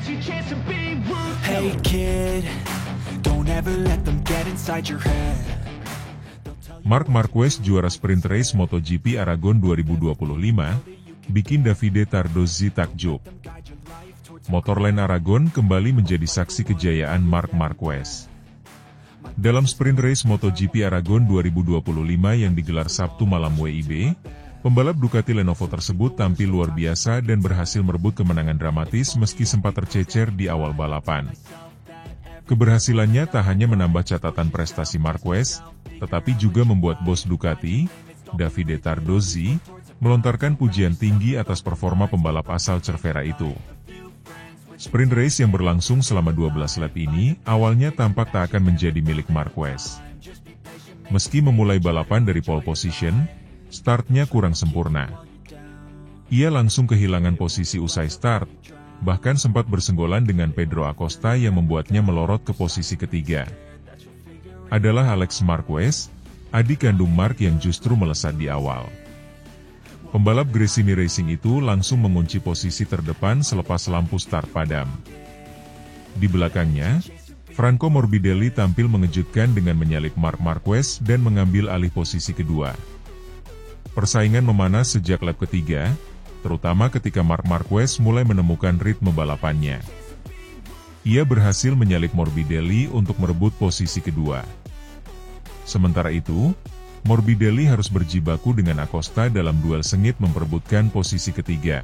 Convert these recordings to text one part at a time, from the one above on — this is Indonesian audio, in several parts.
Hey kid, don't ever let them get inside your head. Marc Marquez juara sprint race MotoGP Aragon 2025, bikin Davide Tardozzi takjub. Motorland Aragon kembali menjadi saksi kejayaan Marc Marquez. Dalam sprint race MotoGP Aragon 2025 yang digelar Sabtu malam WIB, pembalap Ducati Lenovo tersebut tampil luar biasa dan berhasil merebut kemenangan dramatis meski sempat tercecer di awal balapan. Keberhasilannya tak hanya menambah catatan prestasi Marquez, tetapi juga membuat bos Ducati, Davide Tardozzi, melontarkan pujian tinggi atas performa pembalap asal Cervera itu. Sprint race yang berlangsung selama 12 lap ini, awalnya tampak tak akan menjadi milik Marquez. Meski memulai balapan dari pole position, startnya kurang sempurna. Ia langsung kehilangan posisi usai start, bahkan sempat bersenggolan dengan Pedro Acosta yang membuatnya melorot ke posisi ketiga. Adalah Alex Marquez, adik kandung Marc yang justru melesat di awal. Pembalap Gresini Racing itu langsung mengunci posisi terdepan selepas lampu start padam. Di belakangnya, Franco Morbidelli tampil mengejutkan dengan menyalip Marc Marquez dan mengambil alih posisi kedua. Persaingan memanas sejak lap ketiga, terutama ketika Marc Marquez mulai menemukan ritme balapannya. Ia berhasil menyalip Morbidelli untuk merebut posisi kedua. Sementara itu, Morbidelli harus berjibaku dengan Acosta dalam duel sengit memperebutkan posisi ketiga.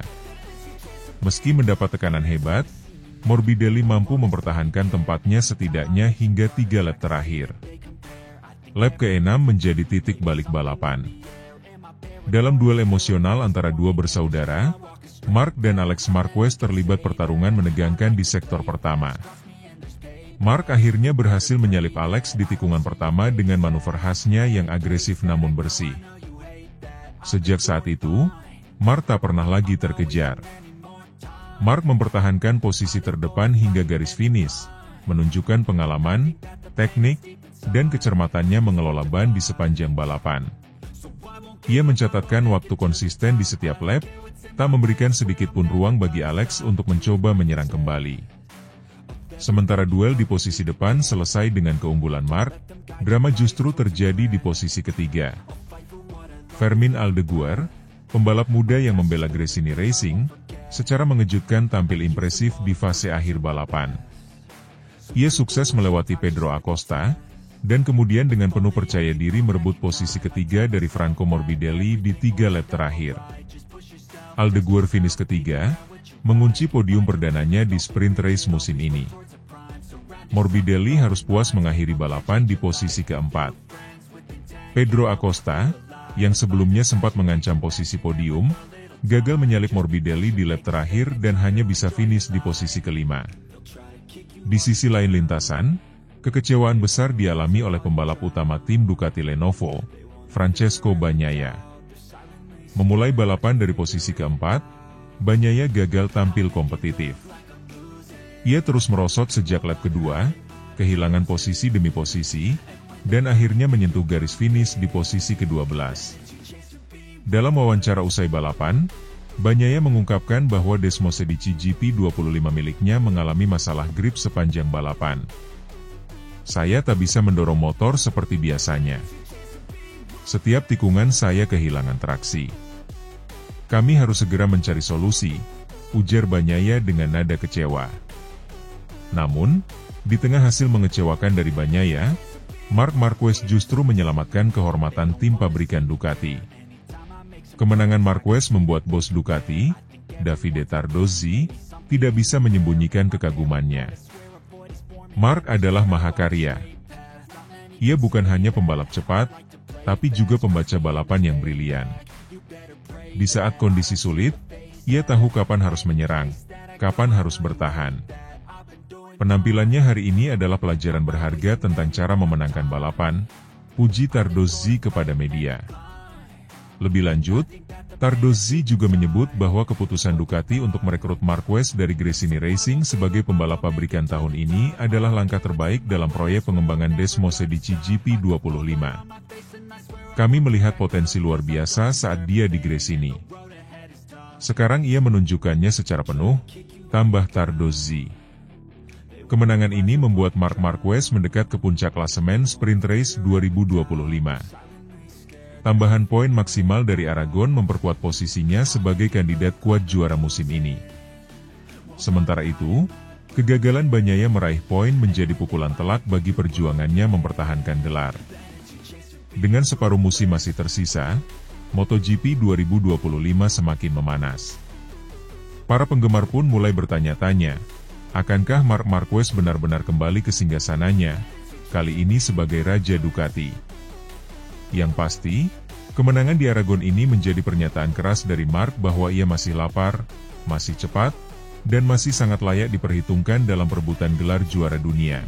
Meski mendapat tekanan hebat, Morbidelli mampu mempertahankan tempatnya setidaknya hingga 3 lap terakhir. Lap ke-6 menjadi titik balik balapan. Dalam duel emosional antara dua bersaudara, Marc dan Alex Marquez terlibat pertarungan menegangkan di sektor pertama. Marc akhirnya berhasil menyalip Alex di tikungan pertama dengan manuver khasnya yang agresif namun bersih. Sejak saat itu, Marc tak pernah lagi terkejar. Marc mempertahankan posisi terdepan hingga garis finish, menunjukkan pengalaman, teknik, dan kecermatannya mengelola ban di sepanjang balapan. Ia mencatatkan waktu konsisten di setiap lap, tak memberikan sedikit pun ruang bagi Alex untuk mencoba menyerang kembali. Sementara duel di posisi depan selesai dengan keunggulan Marc, drama justru terjadi di posisi ketiga. Fermin Aldeguer, pembalap muda yang membela Gresini Racing, secara mengejutkan tampil impresif di fase akhir balapan. Ia sukses melewati Pedro Acosta, dan kemudian dengan penuh percaya diri merebut posisi ketiga dari Franco Morbidelli di 3 lap terakhir. Aldeguer finish ketiga, mengunci podium perdananya di sprint race musim ini. Morbidelli harus puas mengakhiri balapan di posisi keempat. Pedro Acosta, yang sebelumnya sempat mengancam posisi podium, gagal menyalip Morbidelli di lap terakhir dan hanya bisa finish di posisi kelima. Di sisi lain lintasan, kekecewaan besar dialami oleh pembalap utama tim Ducati Lenovo, Francesco Bagnaia. Memulai balapan dari posisi keempat, Bagnaia gagal tampil kompetitif. Ia terus merosot sejak lap kedua, kehilangan posisi demi posisi, dan akhirnya menyentuh garis finish di posisi ke-12. Dalam wawancara usai balapan, Bagnaia mengungkapkan bahwa Desmosedici GP25 miliknya mengalami masalah grip sepanjang balapan. Saya tak bisa mendorong motor seperti biasanya. Setiap tikungan saya kehilangan traksi. Kami harus segera mencari solusi, ujar Bagnaia dengan nada kecewa. Namun, di tengah hasil mengecewakan dari Bagnaia, Marc Marquez justru menyelamatkan kehormatan tim pabrikan Ducati. Kemenangan Marquez membuat bos Ducati, Davide Tardozzi, tidak bisa menyembunyikan kekagumannya. Marc adalah mahakarya. Ia bukan hanya pembalap cepat, tapi juga pembaca balapan yang brilian. Di saat kondisi sulit, ia tahu kapan harus menyerang, kapan harus bertahan. Penampilannya hari ini adalah pelajaran berharga tentang cara memenangkan balapan, puji Tardozzi kepada media. Lebih lanjut, Tardozzi juga menyebut bahwa keputusan Ducati untuk merekrut Marquez dari Gresini Racing sebagai pembalap pabrikan tahun ini adalah langkah terbaik dalam proyek pengembangan Desmosedici GP25. Kami melihat potensi luar biasa saat dia di Gresini. Sekarang ia menunjukkannya secara penuh, tambah Tardozzi. Kemenangan ini membuat Marc Marquez mendekat ke puncak klasemen Sprint Race 2025. Tambahan poin maksimal dari Aragon memperkuat posisinya sebagai kandidat kuat juara musim ini. Sementara itu, kegagalan Bagnaia meraih poin menjadi pukulan telak bagi perjuangannya mempertahankan gelar. Dengan separuh musim masih tersisa, MotoGP 2025 semakin memanas. Para penggemar pun mulai bertanya-tanya, akankah Marc Marquez benar-benar kembali ke singgasananya, kali ini sebagai Raja Ducati? Yang pasti, kemenangan di Aragon ini menjadi pernyataan keras dari Marc bahwa ia masih lapar, masih cepat, dan masih sangat layak diperhitungkan dalam perebutan gelar juara dunia.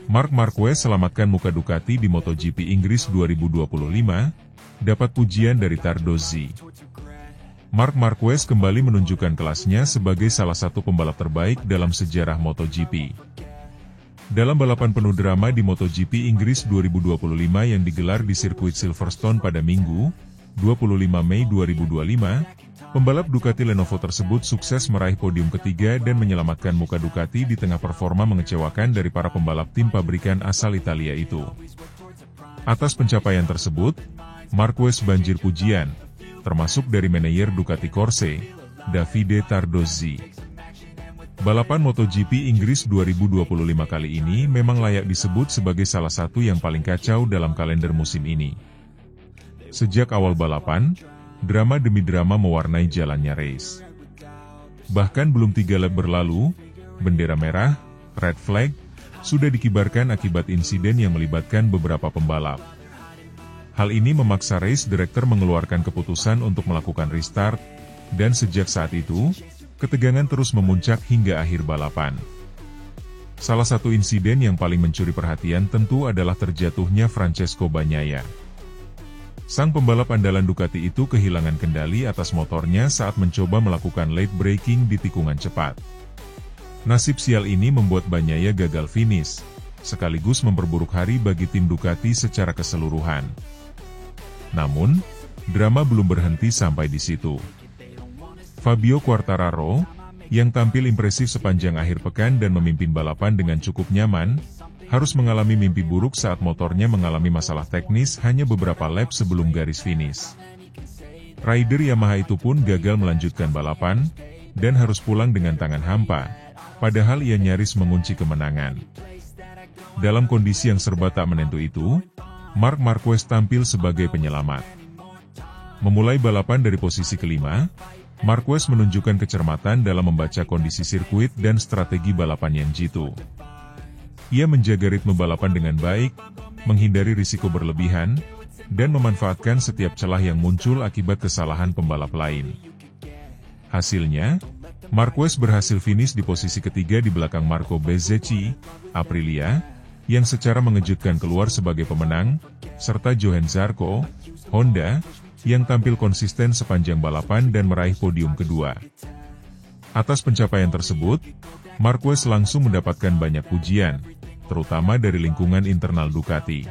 Marc Marquez selamatkan muka Ducati di MotoGP Inggris 2025, dapat pujian dari Tardozzi. Marc Marquez kembali menunjukkan kelasnya sebagai salah satu pembalap terbaik dalam sejarah MotoGP. Dalam balapan penuh drama di MotoGP Inggris 2025 yang digelar di sirkuit Silverstone pada Minggu, 25 Mei 2025, pembalap Ducati Lenovo tersebut sukses meraih podium ketiga dan menyelamatkan muka Ducati di tengah performa mengecewakan dari para pembalap tim pabrikan asal Italia itu. Atas pencapaian tersebut, Marquez banjir pujian, termasuk dari manajer Ducati Corse, Davide Tardozzi. Balapan MotoGP Inggris 2025 kali ini memang layak disebut sebagai salah satu yang paling kacau dalam kalender musim ini. Sejak awal balapan, drama demi drama mewarnai jalannya race. Bahkan belum 3 lap berlalu, bendera merah, red flag, sudah dikibarkan akibat insiden yang melibatkan beberapa pembalap. Hal ini memaksa race director mengeluarkan keputusan untuk melakukan restart, dan sejak saat itu, ketegangan terus memuncak hingga akhir balapan. Salah satu insiden yang paling mencuri perhatian tentu adalah terjatuhnya Francesco Bagnaia. Sang pembalap andalan Ducati itu kehilangan kendali atas motornya saat mencoba melakukan late braking di tikungan cepat. Nasib sial ini membuat Bagnaia gagal finish, sekaligus memperburuk hari bagi tim Ducati secara keseluruhan. Namun, drama belum berhenti sampai di situ. Fabio Quartararo, yang tampil impresif sepanjang akhir pekan dan memimpin balapan dengan cukup nyaman, harus mengalami mimpi buruk saat motornya mengalami masalah teknis hanya beberapa lap sebelum garis finish. Rider Yamaha itu pun gagal melanjutkan balapan, dan harus pulang dengan tangan hampa, padahal ia nyaris mengunci kemenangan. Dalam kondisi yang serba tak menentu itu, Marc Marquez tampil sebagai penyelamat. Memulai balapan dari posisi kelima, Marquez menunjukkan kecermatan dalam membaca kondisi sirkuit dan strategi balapan yang jitu. Ia menjaga ritme balapan dengan baik, menghindari risiko berlebihan, dan memanfaatkan setiap celah yang muncul akibat kesalahan pembalap lain. Hasilnya, Marquez berhasil finish di posisi ketiga di belakang Marco Bezzecchi, Aprilia, yang secara mengejutkan keluar sebagai pemenang, serta Johann Zarco, Honda, yang tampil konsisten sepanjang balapan dan meraih podium kedua. Atas pencapaian tersebut, Marquez langsung mendapatkan banyak pujian, terutama dari lingkungan internal Ducati.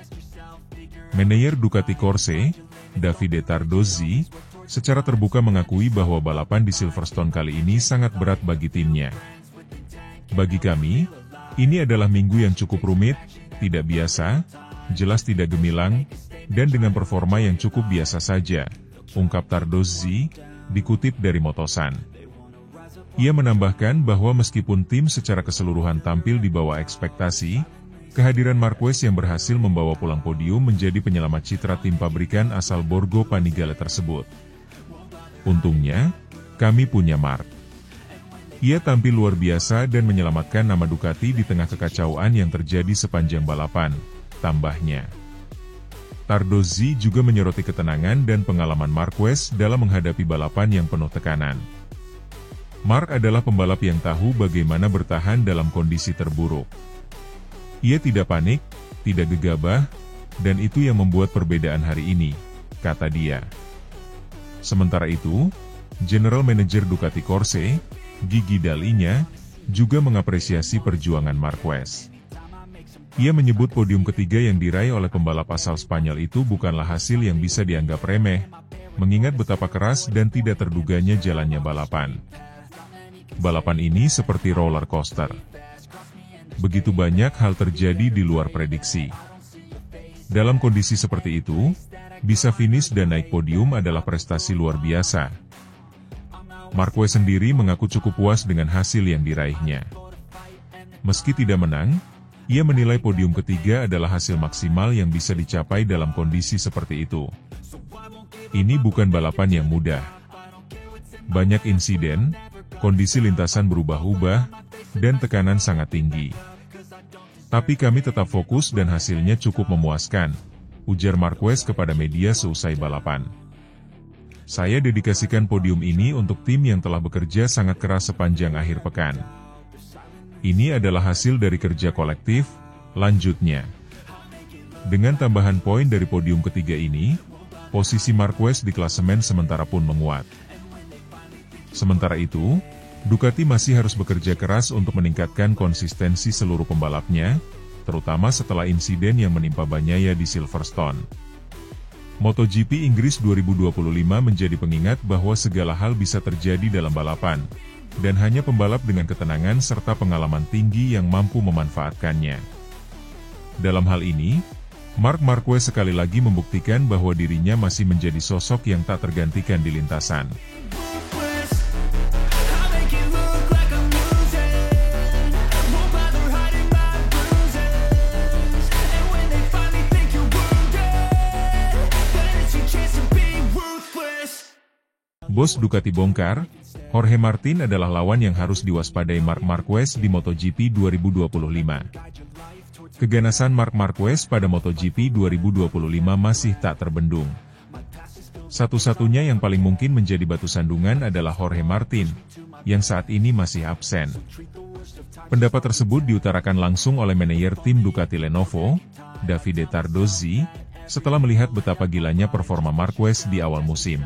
Manajer Ducati Corse, Davide Tardozzi, secara terbuka mengakui bahwa balapan di Silverstone kali ini sangat berat bagi timnya. Bagi kami, ini adalah minggu yang cukup rumit, tidak biasa, jelas tidak gemilang, dan dengan performa yang cukup biasa saja, ungkap Tardozzi, dikutip dari Motosan. Ia menambahkan bahwa meskipun tim secara keseluruhan tampil di bawah ekspektasi, kehadiran Marquez yang berhasil membawa pulang podium menjadi penyelamat citra tim pabrikan asal Borgo Panigale tersebut. Untungnya, kami punya Marc. Ia tampil luar biasa dan menyelamatkan nama Ducati di tengah kekacauan yang terjadi sepanjang balapan, tambahnya. Tardozzi juga menyoroti ketenangan dan pengalaman Marquez dalam menghadapi balapan yang penuh tekanan. Marc adalah pembalap yang tahu bagaimana bertahan dalam kondisi terburuk. Ia tidak panik, tidak gegabah, dan itu yang membuat perbedaan hari ini, kata dia. Sementara itu, General Manager Ducati Corse, Gigi Dall'Igna, juga mengapresiasi perjuangan Marquez. Ia menyebut podium ketiga yang diraih oleh pembalap asal Spanyol itu bukanlah hasil yang bisa dianggap remeh, mengingat betapa keras dan tidak terduganya jalannya balapan. Balapan ini seperti roller coaster. Begitu banyak hal terjadi di luar prediksi. Dalam kondisi seperti itu, bisa finish dan naik podium adalah prestasi luar biasa. Marquez sendiri mengaku cukup puas dengan hasil yang diraihnya. Meski tidak menang, ia menilai podium ketiga adalah hasil maksimal yang bisa dicapai dalam kondisi seperti itu. Ini bukan balapan yang mudah. Banyak insiden, kondisi lintasan berubah-ubah, dan tekanan sangat tinggi. Tapi kami tetap fokus dan hasilnya cukup memuaskan, ujar Marquez kepada media seusai balapan. Saya dedikasikan podium ini untuk tim yang telah bekerja sangat keras sepanjang akhir pekan. Ini adalah hasil dari kerja kolektif, lanjutnya. Dengan tambahan poin dari podium ketiga ini, posisi Marquez di klasemen sementara pun menguat. Sementara itu, Ducati masih harus bekerja keras untuk meningkatkan konsistensi seluruh pembalapnya, terutama setelah insiden yang menimpa Bagnaia di Silverstone. MotoGP Inggris 2025 menjadi pengingat bahwa segala hal bisa terjadi dalam balapan, dan hanya pembalap dengan ketenangan serta pengalaman tinggi yang mampu memanfaatkannya. Dalam hal ini, Marc Marquez sekali lagi membuktikan bahwa dirinya masih menjadi sosok yang tak tergantikan di lintasan. Bos Ducati bongkar, Jorge Martin adalah lawan yang harus diwaspadai Marc Marquez di MotoGP 2025. Keganasan Marc Marquez pada MotoGP 2025 masih tak terbendung. Satu-satunya yang paling mungkin menjadi batu sandungan adalah Jorge Martin, yang saat ini masih absen. Pendapat tersebut diutarakan langsung oleh manajer tim Ducati Lenovo, Davide Tardozzi, setelah melihat betapa gilanya performa Marquez di awal musim.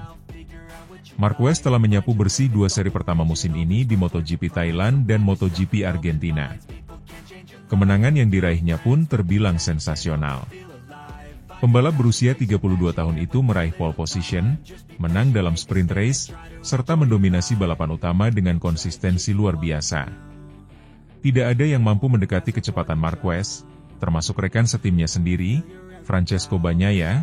Marquez telah menyapu bersih 2 seri pertama musim ini di MotoGP Thailand dan MotoGP Argentina. Kemenangan yang diraihnya pun terbilang sensasional. Pembalap berusia 32 tahun itu meraih pole position, menang dalam sprint race, serta mendominasi balapan utama dengan konsistensi luar biasa. Tidak ada yang mampu mendekati kecepatan Marquez, termasuk rekan setimnya sendiri, Francesco Bagnaia,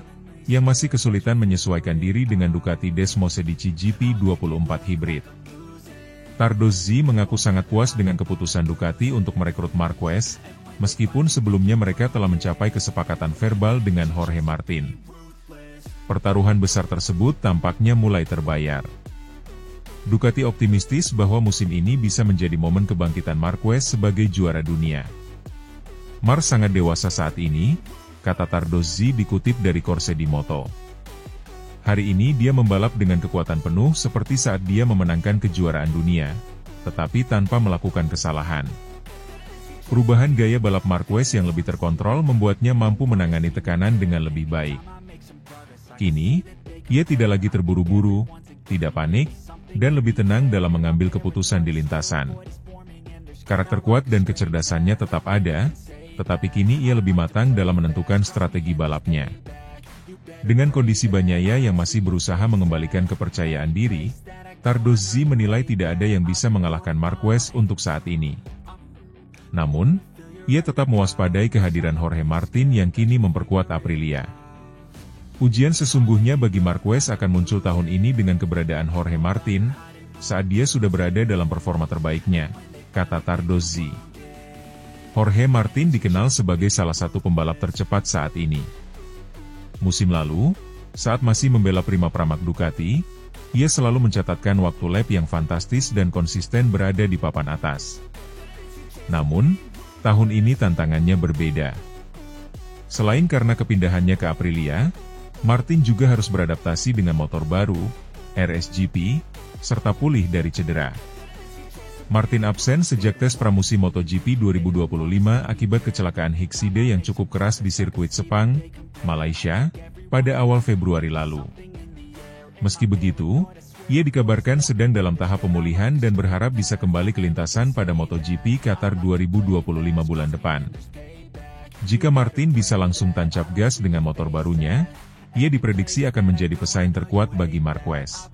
yang masih kesulitan menyesuaikan diri dengan Ducati Desmosedici GP24 Hybrid. Tardozzi mengaku sangat puas dengan keputusan Ducati untuk merekrut Marquez, meskipun sebelumnya mereka telah mencapai kesepakatan verbal dengan Jorge Martin. Pertaruhan besar tersebut tampaknya mulai terbayar. Ducati optimistis bahwa musim ini bisa menjadi momen kebangkitan Marquez sebagai juara dunia. Marc sangat dewasa saat ini, kata Tardozzi dikutip dari Corse di Moto. Hari ini dia membalap dengan kekuatan penuh seperti saat dia memenangkan kejuaraan dunia, tetapi tanpa melakukan kesalahan. Perubahan gaya balap Marquez yang lebih terkontrol membuatnya mampu menangani tekanan dengan lebih baik. Kini, ia tidak lagi terburu-buru, tidak panik, dan lebih tenang dalam mengambil keputusan di lintasan. Karakter kuat dan kecerdasannya tetap ada, tetapi kini ia lebih matang dalam menentukan strategi balapnya. Dengan kondisi Bagnaia yang masih berusaha mengembalikan kepercayaan diri, Tardozzi menilai tidak ada yang bisa mengalahkan Marquez untuk saat ini. Namun, ia tetap mewaspadai kehadiran Jorge Martin yang kini memperkuat Aprilia. Ujian sesungguhnya bagi Marquez akan muncul tahun ini dengan keberadaan Jorge Martin, saat dia sudah berada dalam performa terbaiknya, kata Tardozzi. Jorge Martin dikenal sebagai salah satu pembalap tercepat saat ini. Musim lalu, saat masih membela Prima Pramac Ducati, ia selalu mencatatkan waktu lap yang fantastis dan konsisten berada di papan atas. Namun, tahun ini tantangannya berbeda. Selain karena kepindahannya ke Aprilia, Martin juga harus beradaptasi dengan motor baru, RSGP, serta pulih dari cedera. Martin absen sejak tes pramusim MotoGP 2025 akibat kecelakaan Hikside yang cukup keras di sirkuit Sepang, Malaysia, pada awal Februari lalu. Meski begitu, Ia dikabarkan sedang dalam tahap pemulihan dan berharap bisa kembali ke lintasan pada MotoGP Qatar 2025 bulan depan. Jika Martin bisa langsung tancap gas dengan motor barunya, ia diprediksi akan menjadi pesaing terkuat bagi Marquez.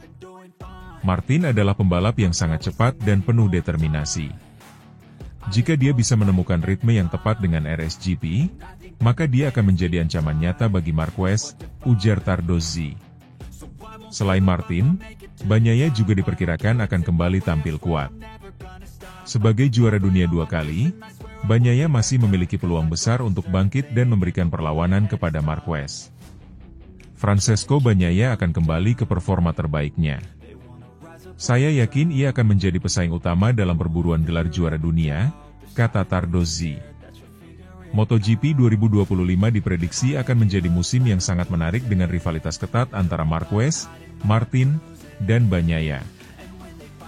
Martin adalah pembalap yang sangat cepat dan penuh determinasi. Jika dia bisa menemukan ritme yang tepat dengan RSGP, maka dia akan menjadi ancaman nyata bagi Marquez, ujar Tardozzi. Selain Martin, Bagnaia juga diperkirakan akan kembali tampil kuat. Sebagai juara dunia 2 kali, Bagnaia masih memiliki peluang besar untuk bangkit dan memberikan perlawanan kepada Marquez. Francesco Bagnaia akan kembali ke performa terbaiknya. Saya yakin ia akan menjadi pesaing utama dalam perburuan gelar juara dunia, kata Tardozzi. MotoGP 2025 diprediksi akan menjadi musim yang sangat menarik dengan rivalitas ketat antara Marquez, Martin, dan Bagnaia.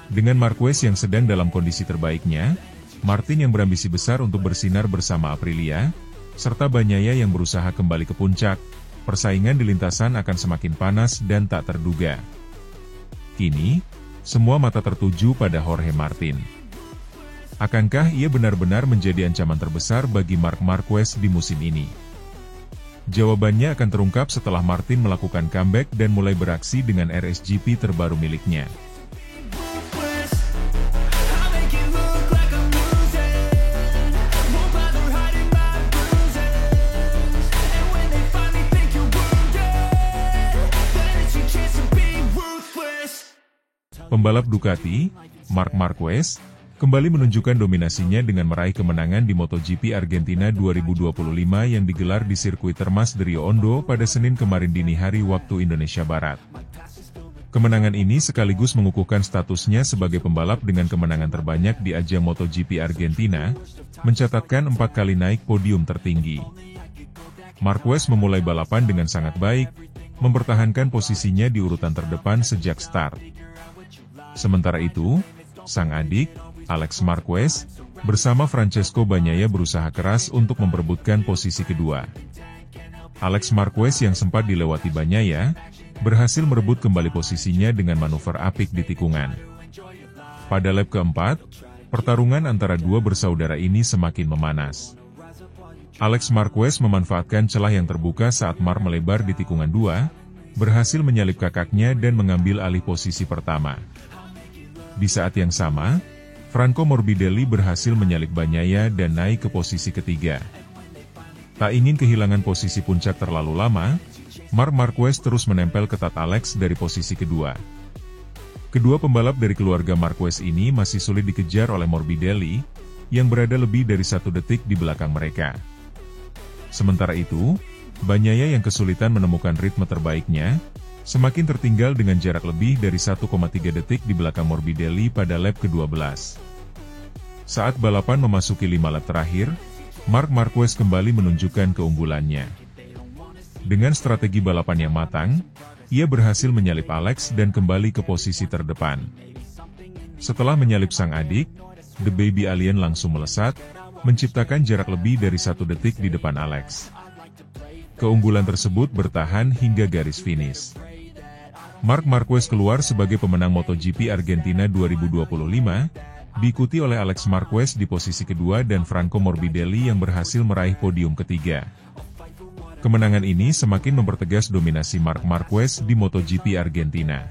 Dengan Marquez yang sedang dalam kondisi terbaiknya, Martin yang berambisi besar untuk bersinar bersama Aprilia, serta Bagnaia yang berusaha kembali ke puncak, persaingan di lintasan akan semakin panas dan tak terduga. Kini, semua mata tertuju pada Jorge Martin. Akankah ia benar-benar menjadi ancaman terbesar bagi Marc Marquez di musim ini? Jawabannya akan terungkap setelah Martin melakukan comeback dan mulai beraksi dengan RSGP terbaru miliknya. Pembalap Ducati, Marc Marquez, kembali menunjukkan dominasinya dengan meraih kemenangan di MotoGP Argentina 2025 yang digelar di sirkuit Termas de Rio Hondo pada Senin kemarin dini hari waktu Indonesia Barat. Kemenangan ini sekaligus mengukuhkan statusnya sebagai pembalap dengan kemenangan terbanyak di ajang MotoGP Argentina, mencatatkan 4 kali naik podium tertinggi. Marquez memulai balapan dengan sangat baik, mempertahankan posisinya di urutan terdepan sejak start. Sementara itu, sang adik, Alex Marquez, bersama Francesco Bagnaia berusaha keras untuk memperebutkan posisi kedua. Alex Marquez yang sempat dilewati Bagnaia, berhasil merebut kembali posisinya dengan manuver apik di tikungan. Pada lap keempat, pertarungan antara dua bersaudara ini semakin memanas. Alex Marquez memanfaatkan celah yang terbuka saat Marc melebar di tikungan 2, berhasil menyalip kakaknya dan mengambil alih posisi pertama. Di saat yang sama, Franco Morbidelli berhasil menyalip Bagnaia dan naik ke posisi ketiga. Tak ingin kehilangan posisi puncak terlalu lama, Marc Marquez terus menempel ketat Alex dari posisi kedua. Kedua pembalap dari keluarga Marquez ini masih sulit dikejar oleh Morbidelli, yang berada lebih dari 1 detik di belakang mereka. Sementara itu, Bagnaia yang kesulitan menemukan ritme terbaiknya, semakin tertinggal dengan jarak lebih dari 1,3 detik di belakang Morbidelli pada lap ke-12. Saat balapan memasuki 5 lap terakhir, Marc Marquez kembali menunjukkan keunggulannya. Dengan strategi balapan yang matang, ia berhasil menyalip Alex dan kembali ke posisi terdepan. Setelah menyalip sang adik, The Baby Alien langsung melesat, menciptakan jarak lebih dari 1 detik di depan Alex. Keunggulan tersebut bertahan hingga garis finish. Marc Marquez keluar sebagai pemenang MotoGP Argentina 2025, diikuti oleh Alex Marquez di posisi kedua dan Franco Morbidelli yang berhasil meraih podium ketiga. Kemenangan ini semakin mempertegas dominasi Marc Marquez di MotoGP Argentina.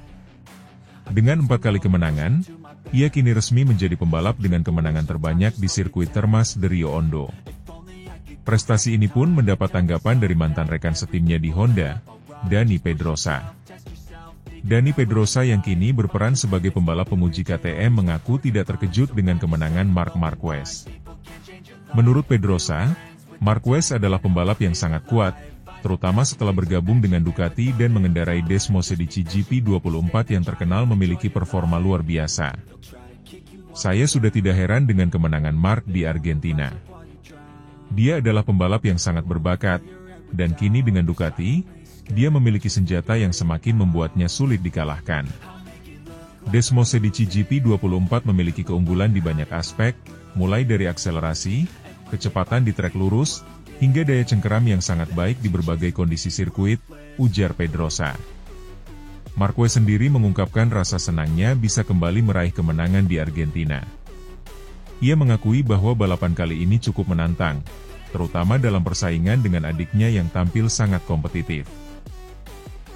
Dengan 4 kali kemenangan, ia kini resmi menjadi pembalap dengan kemenangan terbanyak di sirkuit Termas de Rio Hondo. Prestasi ini pun mendapat tanggapan dari mantan rekan setimnya di Honda, Dani Pedrosa. Dani Pedrosa yang kini berperan sebagai pembalap penguji KTM mengaku tidak terkejut dengan kemenangan Marc Marquez. Menurut Pedrosa, Marquez adalah pembalap yang sangat kuat, terutama setelah bergabung dengan Ducati dan mengendarai Desmosedici GP24 yang terkenal memiliki performa luar biasa. Saya sudah tidak heran dengan kemenangan Marc di Argentina. Dia adalah pembalap yang sangat berbakat, dan kini dengan Ducati, dia memiliki senjata yang semakin membuatnya sulit dikalahkan. Desmosedici GP24 memiliki keunggulan di banyak aspek, mulai dari akselerasi, kecepatan di trek lurus, hingga daya cengkeram yang sangat baik di berbagai kondisi sirkuit, ujar Pedrosa. Marquez sendiri mengungkapkan rasa senangnya bisa kembali meraih kemenangan di Argentina. Ia mengakui bahwa balapan kali ini cukup menantang, terutama dalam persaingan dengan adiknya yang tampil sangat kompetitif.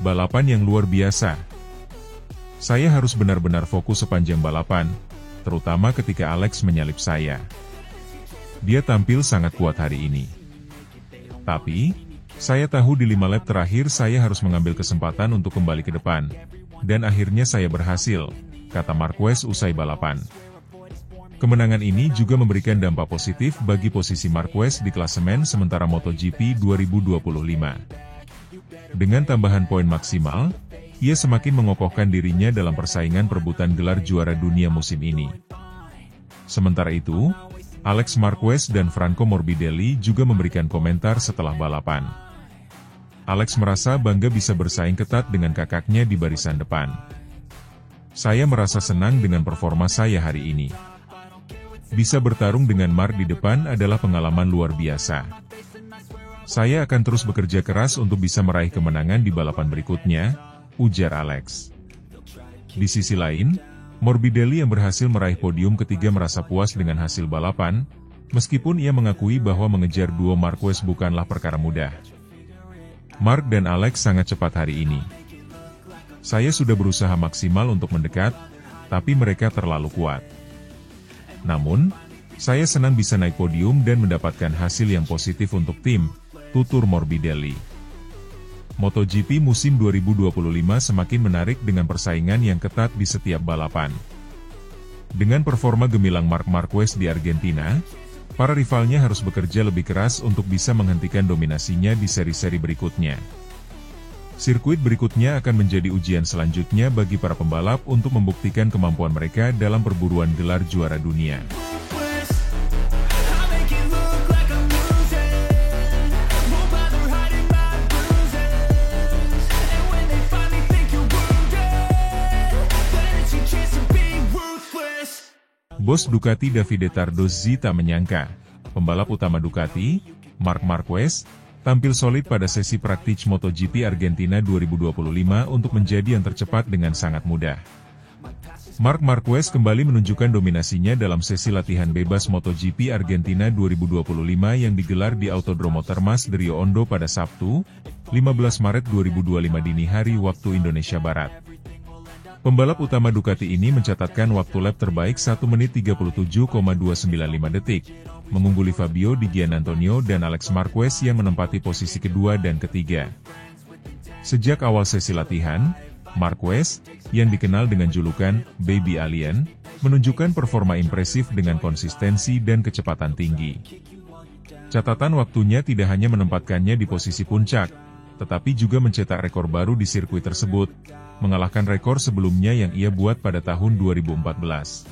Balapan yang luar biasa. Saya harus benar-benar fokus sepanjang balapan, terutama ketika Alex menyalip saya. Dia tampil sangat kuat hari ini. Tapi, saya tahu di 5 lap terakhir saya harus mengambil kesempatan untuk kembali ke depan. Dan akhirnya saya berhasil, kata Marquez usai balapan. Kemenangan ini juga memberikan dampak positif bagi posisi Marquez di klasemen sementara MotoGP 2025. Dengan tambahan poin maksimal, ia semakin mengokohkan dirinya dalam persaingan perebutan gelar juara dunia musim ini. Sementara itu, Alex Marquez dan Franco Morbidelli juga memberikan komentar setelah balapan. Alex merasa bangga bisa bersaing ketat dengan kakaknya di barisan depan. Saya merasa senang dengan performa saya hari ini. Bisa bertarung dengan Mark di depan adalah pengalaman luar biasa. Saya akan terus bekerja keras untuk bisa meraih kemenangan di balapan berikutnya, ujar Alex. Di sisi lain, Morbidelli yang berhasil meraih podium ketiga merasa puas dengan hasil balapan, meskipun ia mengakui bahwa mengejar duo Marquez bukanlah perkara mudah. Mark dan Alex sangat cepat hari ini. Saya sudah berusaha maksimal untuk mendekat, tapi mereka terlalu kuat. Namun, saya senang bisa naik podium dan mendapatkan hasil yang positif untuk tim, tutur Morbidelli. MotoGP musim 2025 semakin menarik dengan persaingan yang ketat di setiap balapan. Dengan performa gemilang Marc Marquez di Argentina, para rivalnya harus bekerja lebih keras untuk bisa menghentikan dominasinya di seri-seri berikutnya. Sirkuit berikutnya akan menjadi ujian selanjutnya bagi para pembalap untuk membuktikan kemampuan mereka dalam perburuan gelar juara dunia. Bos Ducati Davide Tardozzi tak menyangka, pembalap utama Ducati, Marc Marquez, tampil solid pada sesi praktik MotoGP Argentina 2025 untuk menjadi yang tercepat dengan sangat mudah. Marc Marquez kembali menunjukkan dominasinya dalam sesi latihan bebas MotoGP Argentina 2025 yang digelar di Autodromo Termas de Rio Hondo pada Sabtu, 15 Maret 2025 dini hari waktu Indonesia Barat. Pembalap utama Ducati ini mencatatkan waktu lap terbaik 1 menit 37,295 detik, mengungguli Fabio Di Giannantonio dan Alex Marquez yang menempati posisi kedua dan ketiga. Sejak awal sesi latihan, Marquez, yang dikenal dengan julukan Baby Alien, menunjukkan performa impresif dengan konsistensi dan kecepatan tinggi. Catatan waktunya tidak hanya menempatkannya di posisi puncak, tetapi juga mencetak rekor baru di sirkuit tersebut, mengalahkan rekor sebelumnya yang ia buat pada tahun 2014.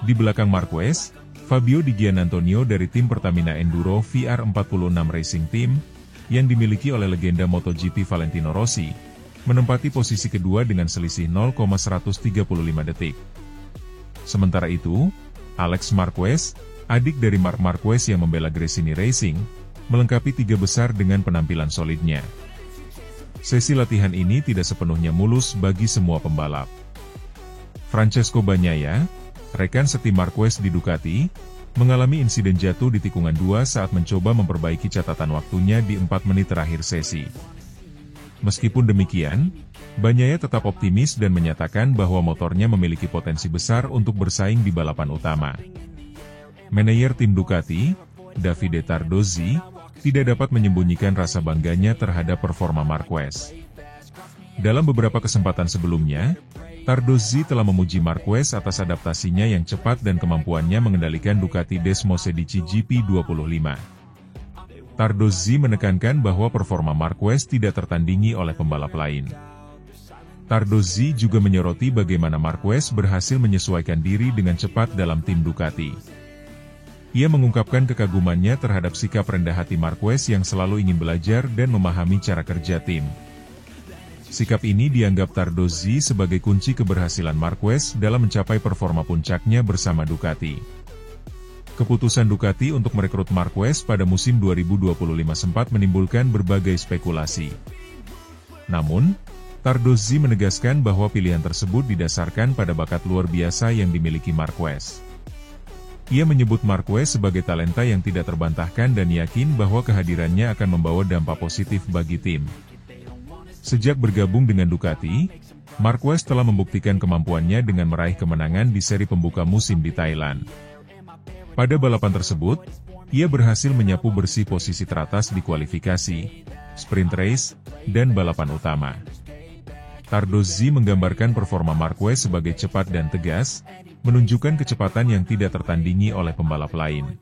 Di belakang Marquez, Fabio Di Giannantonio dari tim Pertamina Enduro VR46 Racing Team, yang dimiliki oleh legenda MotoGP Valentino Rossi, menempati posisi kedua dengan selisih 0,135 detik. Sementara itu, Alex Marquez, adik dari Marc Marquez yang membela Gresini Racing, melengkapi tiga besar dengan penampilan solidnya. Sesi latihan ini tidak sepenuhnya mulus bagi semua pembalap. Francesco Bagnaia, rekan setim Marquez di Ducati, mengalami insiden jatuh di tikungan 2 saat mencoba memperbaiki catatan waktunya di 4 menit terakhir sesi. Meskipun demikian, Bagnaia tetap optimis dan menyatakan bahwa motornya memiliki potensi besar untuk bersaing di balapan utama. Manajer tim Ducati, Davide Tardozzi, tidak dapat menyembunyikan rasa bangganya terhadap performa Marquez. Dalam beberapa kesempatan sebelumnya, Tardozzi telah memuji Marquez atas adaptasinya yang cepat dan kemampuannya mengendalikan Ducati Desmosedici GP25. Tardozzi menekankan bahwa performa Marquez tidak tertandingi oleh pembalap lain. Tardozzi juga menyoroti bagaimana Marquez berhasil menyesuaikan diri dengan cepat dalam tim Ducati. Ia mengungkapkan kekagumannya terhadap sikap rendah hati Marquez yang selalu ingin belajar dan memahami cara kerja tim. Sikap ini dianggap Tardozzi sebagai kunci keberhasilan Marquez dalam mencapai performa puncaknya bersama Ducati. Keputusan Ducati untuk merekrut Marquez pada musim 2025 sempat menimbulkan berbagai spekulasi. Namun, Tardozzi menegaskan bahwa pilihan tersebut didasarkan pada bakat luar biasa yang dimiliki Marquez. Ia menyebut Marquez sebagai talenta yang tidak terbantahkan dan yakin bahwa kehadirannya akan membawa dampak positif bagi tim. Sejak bergabung dengan Ducati, Marquez telah membuktikan kemampuannya dengan meraih kemenangan di seri pembuka musim di Thailand. Pada balapan tersebut, ia berhasil menyapu bersih posisi teratas di kualifikasi, sprint race, dan balapan utama. Tardozzi menggambarkan performa Marquez sebagai cepat dan tegas, menunjukkan kecepatan yang tidak tertandingi oleh pembalap lain.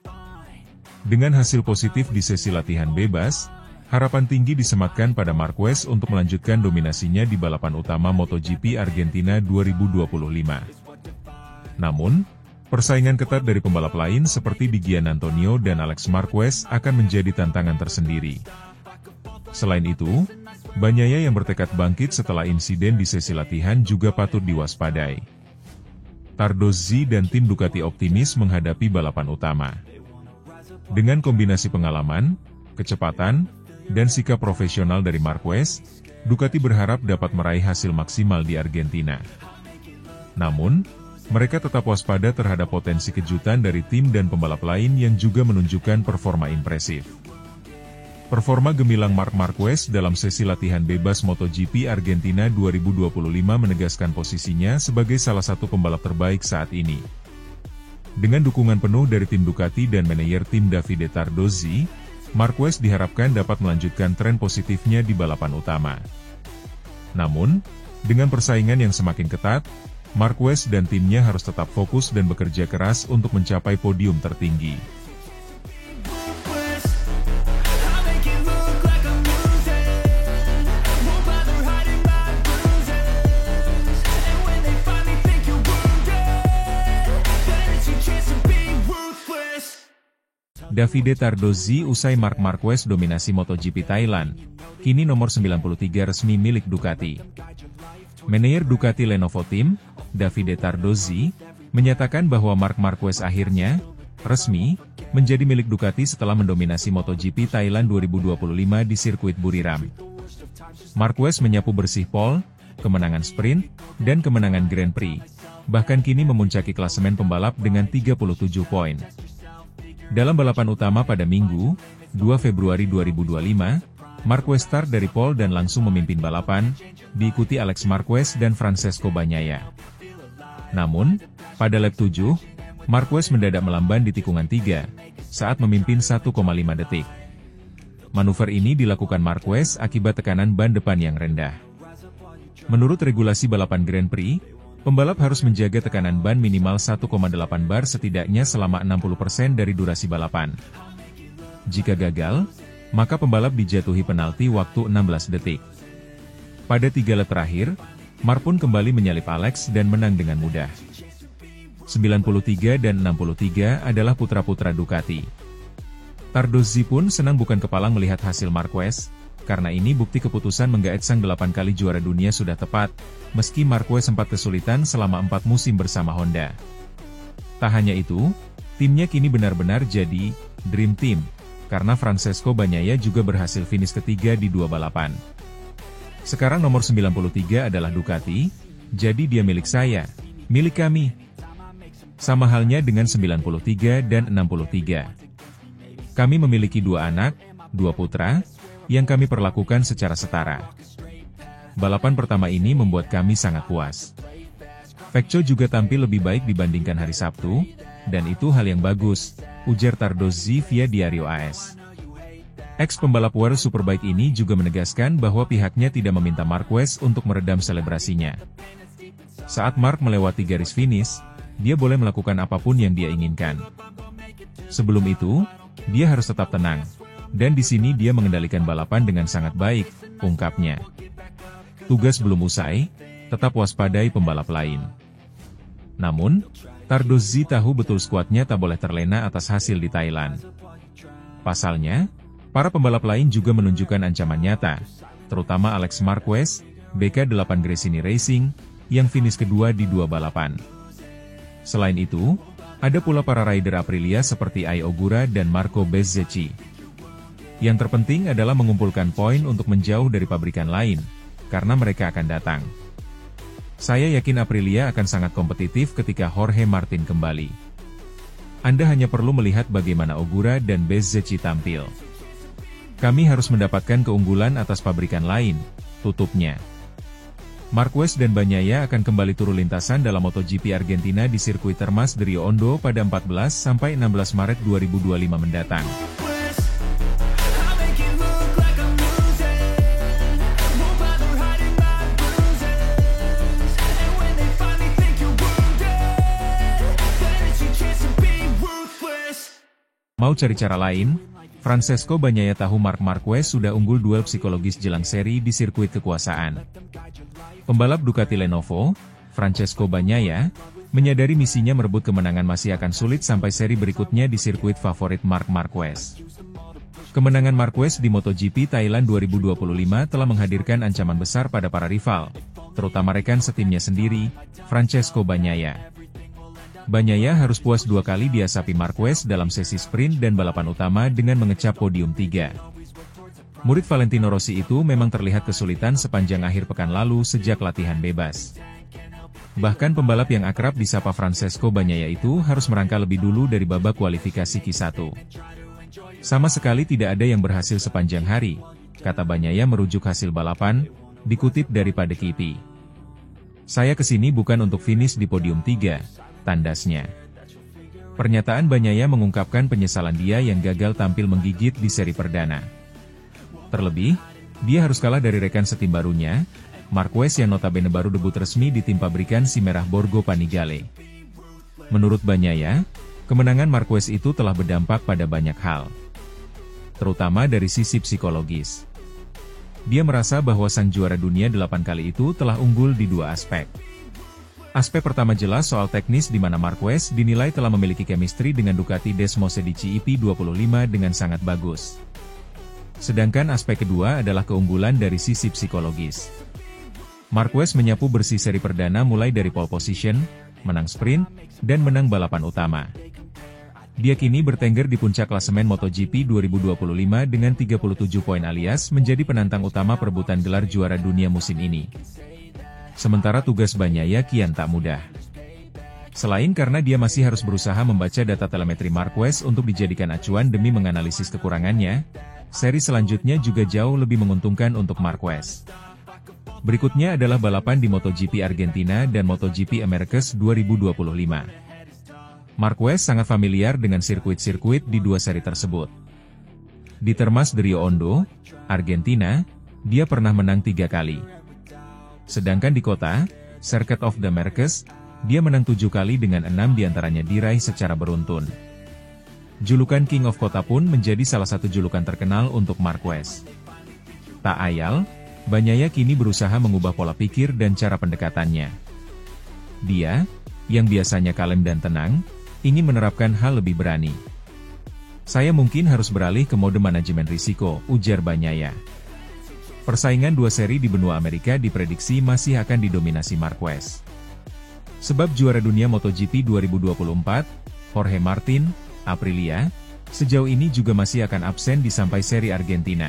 Dengan hasil positif di sesi latihan bebas, harapan tinggi disematkan pada Marquez untuk melanjutkan dominasinya di balapan utama MotoGP Argentina 2025. Namun, persaingan ketat dari pembalap lain seperti Gian Antonio dan Alex Marquez akan menjadi tantangan tersendiri. Selain itu, Bagnaia yang bertekad bangkit setelah insiden di sesi latihan juga patut diwaspadai. Tardozzi dan tim Ducati optimis menghadapi balapan utama. Dengan kombinasi pengalaman, kecepatan, dan sikap profesional dari Marquez, Ducati berharap dapat meraih hasil maksimal di Argentina. Namun, mereka tetap waspada terhadap potensi kejutan dari tim dan pembalap lain yang juga menunjukkan performa impresif. Performa gemilang Marc Marquez dalam sesi latihan bebas MotoGP Argentina 2025 menegaskan posisinya sebagai salah satu pembalap terbaik saat ini. Dengan dukungan penuh dari tim Ducati dan manajer tim Davide Tardozzi, Marquez diharapkan dapat melanjutkan tren positifnya di balapan utama. Namun, dengan persaingan yang semakin ketat, Marquez dan timnya harus tetap fokus dan bekerja keras untuk mencapai podium tertinggi. Davide Tardozzi usai Marc Marquez dominasi MotoGP Thailand, kini nomor 93 resmi milik Ducati. Manajer Ducati Lenovo Team, Davide Tardozzi, menyatakan bahwa Marc Marquez akhirnya resmi menjadi milik Ducati setelah mendominasi MotoGP Thailand 2025 di sirkuit Buriram. Marquez menyapu bersih pole, kemenangan sprint, dan kemenangan Grand Prix, bahkan kini memuncaki klasemen pembalap dengan 37 poin. Dalam balapan utama pada Minggu, 2 Februari 2025, Marquez start dari pole dan langsung memimpin balapan, diikuti Alex Marquez dan Francesco Bagnaia. Namun, pada lap 7, Marquez mendadak melamban di tikungan 3, saat memimpin 1,5 detik. Manuver ini dilakukan Marquez akibat tekanan ban depan yang rendah. Menurut regulasi balapan Grand Prix, pembalap harus menjaga tekanan ban minimal 1,8 bar setidaknya selama 60% dari durasi balapan. Jika gagal, maka pembalap dijatuhi penalti waktu 16 detik. Pada 3 lap terakhir, Marc pun kembali menyalip Alex dan menang dengan mudah. 93 dan 63 adalah putra-putra Ducati. Tardozzi pun senang bukan kepalang melihat hasil Marquez, karena ini bukti keputusan menggaet sang 8 kali juara dunia sudah tepat, meski Marquez sempat kesulitan selama 4 musim bersama Honda. Tak hanya itu, timnya kini benar-benar jadi Dream Team, karena Francesco Bagnaia juga berhasil finish ketiga di 2 balapan. Sekarang nomor 93 adalah Ducati, jadi dia milik saya, milik kami. Sama halnya dengan 93 dan 63. Kami memiliki 2 anak, 2 putra, yang kami perlakukan secara setara. Balapan pertama ini membuat kami sangat puas. Pecco juga tampil lebih baik dibandingkan hari Sabtu, dan itu hal yang bagus, ujar Tardozzi via Diario AS. Ex-pembalap World Superbike ini juga menegaskan bahwa pihaknya tidak meminta Marquez untuk meredam selebrasinya. Saat Marc melewati garis finish, dia boleh melakukan apapun yang dia inginkan. Sebelum itu, dia harus tetap tenang. Dan di sini dia mengendalikan balapan dengan sangat baik, ungkapnya. Tugas belum usai, tetap waspadai pembalap lain. Namun, Tardozzi tahu betul skuadnya tak boleh terlena atas hasil di Thailand. Pasalnya, para pembalap lain juga menunjukkan ancaman nyata, terutama Alex Marquez, BK8 Gresini Racing, yang finish kedua di 2 balapan. Selain itu, ada pula para rider Aprilia seperti Ai Ogura dan Marco Bezzecchi. Yang terpenting adalah mengumpulkan poin untuk menjauh dari pabrikan lain, karena mereka akan datang. Saya yakin Aprilia akan sangat kompetitif ketika Jorge Martin kembali. Anda hanya perlu melihat bagaimana Ogura dan Bezzecchi tampil. Kami harus mendapatkan keunggulan atas pabrikan lain, tutupnya. Marquez dan Bagnaia akan kembali turun lintasan dalam MotoGP Argentina di sirkuit Termas de Rio Hondo pada 14-16 Maret 2025 mendatang. Mau cari cara lain? Francesco Bagnaia tahu Marc Marquez sudah unggul duel psikologis jelang seri di sirkuit kekuasaan. Pembalap Ducati Lenovo, Francesco Bagnaia, menyadari misinya merebut kemenangan masih akan sulit sampai seri berikutnya di sirkuit favorit Marc Marquez. Kemenangan Marquez di MotoGP Thailand 2025 telah menghadirkan ancaman besar pada para rival, terutama rekan setimnya sendiri, Francesco Bagnaia. Bagnaia harus puas 2 kali diasapi Marquez dalam sesi sprint dan balapan utama dengan mengecap podium 3. Murid Valentino Rossi itu memang terlihat kesulitan sepanjang akhir pekan lalu sejak latihan bebas. Bahkan pembalap yang akrab disapa Francesco Bagnaia itu harus merangkak lebih dulu dari babak kualifikasi Q1. Sama sekali tidak ada yang berhasil sepanjang hari, kata Bagnaia merujuk hasil balapan, dikutip dari Padekip. Saya kesini bukan untuk finish di podium 3. Tandasnya. Pernyataan Bagnaia mengungkapkan penyesalan dia yang gagal tampil menggigit di seri perdana. Terlebih, dia harus kalah dari rekan setim barunya, Marquez yang notabene baru debut resmi di tim pabrikan si merah Borgo Panigale. Menurut Bagnaia, kemenangan Marquez itu telah berdampak pada banyak hal, terutama dari sisi psikologis. Dia merasa bahwa sang juara dunia 8 kali itu telah unggul di 2 aspek. Aspek pertama jelas soal teknis di mana Marquez dinilai telah memiliki chemistry dengan Ducati Desmosedici EP25 dengan sangat bagus. Sedangkan aspek kedua adalah keunggulan dari sisi psikologis. Marquez menyapu bersih seri perdana mulai dari pole position, menang sprint, dan menang balapan utama. Dia kini bertengger di puncak klasemen MotoGP 2025 dengan 37 poin alias menjadi penantang utama perebutan gelar juara dunia musim ini. Sementara tugas Bagnaia kian tak mudah. Selain karena dia masih harus berusaha membaca data telemetri Marquez untuk dijadikan acuan demi menganalisis kekurangannya, seri selanjutnya juga jauh lebih menguntungkan untuk Marquez. Berikutnya adalah balapan di MotoGP Argentina dan MotoGP Americas 2025. Marquez sangat familiar dengan sirkuit-sirkuit di 2 seri tersebut. Di Termas de Rio Hondo, Argentina, dia pernah menang 3 kali. Sedangkan di kota, Circuit of the Americas, dia menang 7 kali dengan 6 diantaranya diraih secara beruntun. Julukan King of Kota pun menjadi salah satu julukan terkenal untuk Marquez. Tak ayal, Bagnaia kini berusaha mengubah pola pikir dan cara pendekatannya. Dia, yang biasanya kalem dan tenang, ingin menerapkan hal lebih berani. Saya mungkin harus beralih ke mode manajemen risiko, ujar Bagnaia. Persaingan 2 seri di benua Amerika diprediksi masih akan didominasi Marquez. Sebab juara dunia MotoGP 2024, Jorge Martin, Aprilia, sejauh ini juga masih akan absen di sampai seri Argentina.